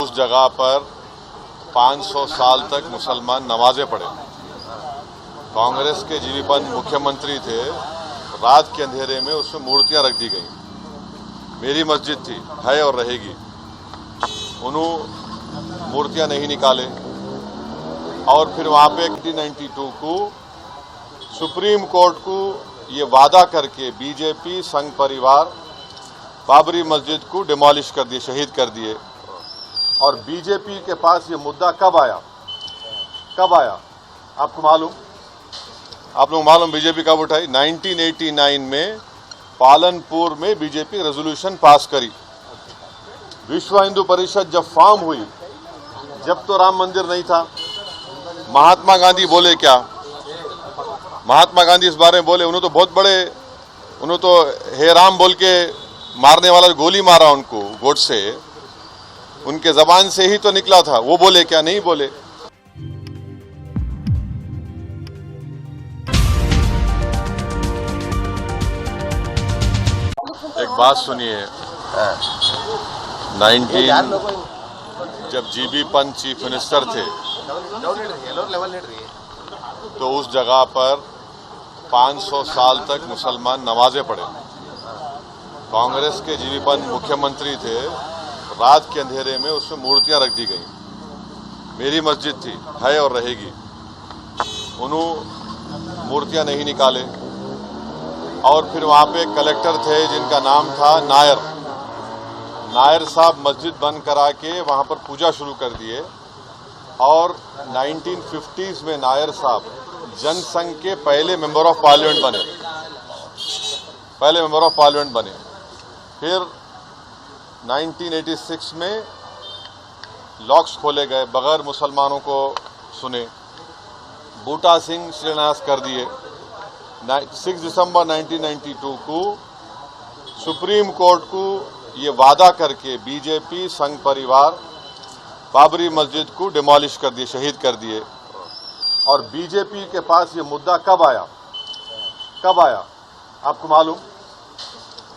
उस जगह पर 500 साल तक मुसलमान नमाजें पढ़े। कांग्रेस के जीवी पंत मुख्यमंत्री थे, रात के अंधेरे में उसमें मूर्तियां रख दी गई। मेरी मस्जिद थी, है और रहेगी। उन्होंने मूर्तियां नहीं निकाले और फिर वहां पे 1992 को सुप्रीम कोर्ट को ये वादा करके बीजेपी संघ परिवार बाबरी मस्जिद को डिमोलिश कर दिए, शहीद कर दिए। और बीजेपी के पास ये मुद्दा कब आया आपको मालूम? आप लोग मालूम बीजेपी कब उठाई? 1989 में पालनपुर में बीजेपी रेजोल्यूशन पास करी। विश्व हिंदू परिषद जब फॉर्म हुई, जब तो राम मंदिर नहीं था। महात्मा गांधी बोले क्या? महात्मा गांधी इस बारे में बोले, उन्होंने तो बहुत बड़े, उन्होंने तो हे राम बोल के मारने वाला गोली मारा उनको, गोडसे, उनके जबान से ही तो निकला था। वो बोले क्या? नहीं बोले। एक बात सुनिए, 19 जब जीबी पंत चीफ मिनिस्टर थे तो उस जगह पर 500 साल तक मुसलमान नमाजें पढ़े। कांग्रेस के जीवी पंत मुख्यमंत्री थे, रात के अंधेरे में उसमें मूर्तियां रख दी गई। मेरी मस्जिद थी, है और रहेगी। उन्होंने मूर्तियां नहीं निकाले और फिर वहां पे कलेक्टर थे जिनका नाम था नायर साहब मस्जिद बंद करा के वहां पर पूजा शुरू कर दिए। और 1950s में नायर साहब जनसंघ के पहले मेंबर ऑफ पार्लियामेंट बने। फिर 1986 में लॉक्स खोले गए, बगैर मुसलमानों को सुने। बूटा सिंह शिलान्यास कर दिए। 6 दिसंबर 1992 को सुप्रीम कोर्ट को ये वादा करके बीजेपी संघ परिवार बाबरी मस्जिद को डिमोलिश कर दिए, शहीद कर दिए। और बीजेपी के पास ये मुद्दा कब आया आपको मालूम?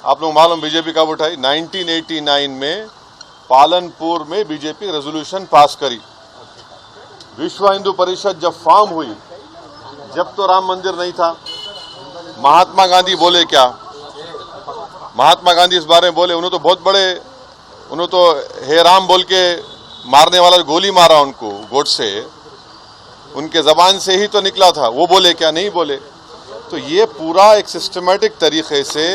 आप लोग मालूम बीजेपी कब उठाई? 1989 में पालनपुर में बीजेपी रेजोल्यूशन पास करी। विश्व हिंदू परिषद जब फॉर्म हुई, जब तो राम मंदिर नहीं था। महात्मा गांधी बोले क्या? महात्मा गांधी इस बारे में बोले, उन्होंने तो बहुत बड़े, उन्होंने तो हे राम बोल के मारने वाला गोली मारा उनको, गोडसे, उनके जबान से ही तो निकला था। वो बोले क्या? नहीं बोले। तो ये पूरा एक सिस्टमैटिक तरीके से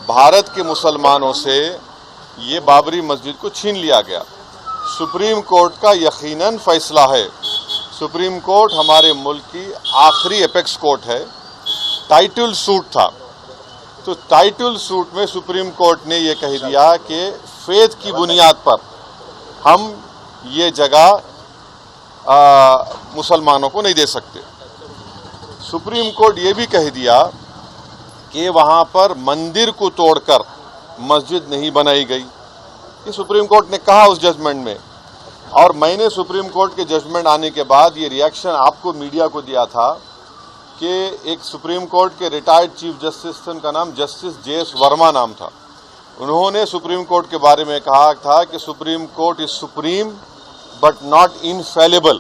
भारत के मुसलमानों से ये बाबरी मस्जिद को छीन लिया गया। सुप्रीम कोर्ट का यकीनन फैसला है। सुप्रीम कोर्ट हमारे मुल्क की आखिरी एपेक्स कोर्ट है। टाइटल सूट था, तो टाइटल सूट में सुप्रीम कोर्ट ने ये कह दिया कि फेथ की बुनियाद पर हम ये जगह मुसलमानों को नहीं दे सकते। सुप्रीम कोर्ट ये भी कह दिया कि वहां पर मंदिर को तोड़कर मस्जिद नहीं बनाई गई। ये सुप्रीम कोर्ट ने कहा उस जजमेंट में। और मैंने सुप्रीम कोर्ट के जजमेंट आने के बाद ये रिएक्शन आपको मीडिया को दिया था कि एक सुप्रीम कोर्ट के रिटायर्ड चीफ जस्टिस थे, उनका नाम जस्टिस JS वर्मा नाम था। उन्होंने सुप्रीम कोर्ट के बारे में कहा था कि supreme court is supreme but not infallible.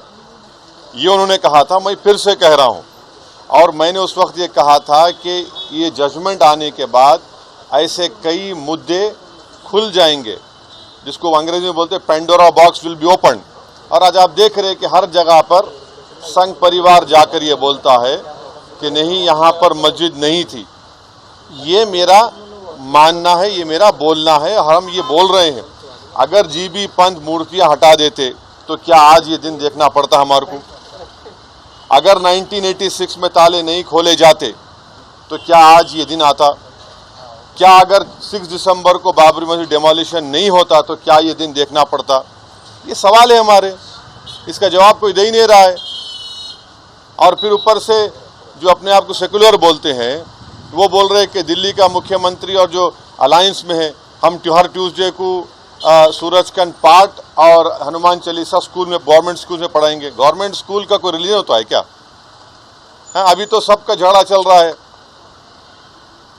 ये उन्होंने कहा था, मैं फिर से कह रहा हूं। और मैंने उस वक्त ये कहा था कि ये जजमेंट आने के बाद ऐसे कई मुद्दे खुल जाएंगे, जिसको अंग्रेजी में बोलते हैं Pandora box will be open. और आज आप देख रहे हैं कि हर जगह पर संघ परिवार जाकर ये बोलता है कि नहीं, यहाँ पर मस्जिद नहीं थी। ये मेरा मानना है, ये मेरा बोलना है, हम ये बोल रहे हैं। अगर जीबी पंत मूर्तियां हटा देते तो क्या आज ये दिन देखना पड़ता हमारे को? अगर 1986 में ताले नहीं खोले जाते तो क्या आज ये दिन आता? क्या अगर 6 दिसंबर को बाबरी मस्जिद डेमोलिशन नहीं होता तो क्या ये दिन देखना पड़ता? ये सवाल है हमारे, इसका जवाब कोई दे ही नहीं रहा है। और फिर ऊपर से जो अपने आप को सेकुलर बोलते हैं, वो बोल रहे हैं कि दिल्ली का मुख्यमंत्री और जो अलायंस में है, हम हर ट्यूसडे को सूरजकंड पाठ और हनुमान चालीसा स्कूल में, गवर्नमेंट स्कूल में पढ़ाएंगे। गवर्नमेंट स्कूल का कोई रिलीजन होता है क्या? अभी तो सबका झगड़ा चल रहा है।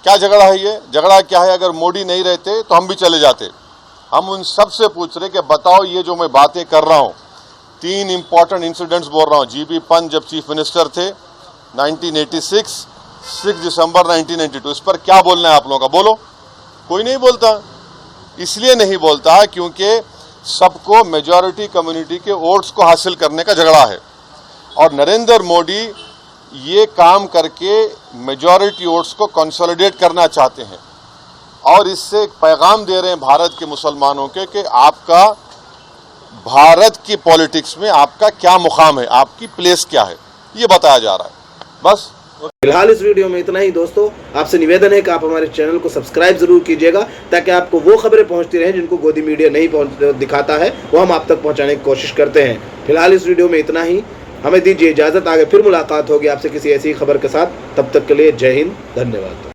क्या झगड़ा है ये? झगड़ा क्या है? अगर मोदी नहीं रहते तो हम भी चले जाते। हम उन सब से पूछ रहे कि बताओ ये जो मैं बातें कर रहा हूं, 3 इंपॉर्टेंट इंसिडेंट्स बोल रहा हूं। जीबी पंत जब चीफ मिनिस्टर थे 1986, 6 दिसंबर 1992, इस पर क्या बोलना है आप लोगों का? बोलो। कोई नहीं बोलता। इसलिए नहीं बोलता क्योंकि सबको मेजॉरिटी कम्युनिटी के वोट्स को हासिल करने का झगड़ा है, और नरेंद्र मोदी ये काम करके मेजॉरिटी वोट्स को कंसोलिडेट करना चाहते हैं, और इससे एक पैगाम दे रहे हैं भारत के मुसलमानों के कि आपका भारत की पॉलिटिक्स में आपका क्या मुकाम है, आपकी प्लेस क्या है, ये बताया जा रहा है। बस फिलहाल इस वीडियो में इतना ही दोस्तों। आपसे निवेदन है कि आप हमारे चैनल को सब्सक्राइब जरूर कीजिएगा, ताकि आपको वो खबरें पहुंचती रहें जिनको गोदी मीडिया नहीं दिखाता है, वो हम आप तक पहुंचाने की कोशिश करते हैं। फिलहाल इस वीडियो में इतना ही, हमें दीजिए इजाज़त। आगे फिर मुलाकात होगी आपसे किसी ऐसी खबर के साथ। तब तक के लिए जय हिंद, धन्यवाद।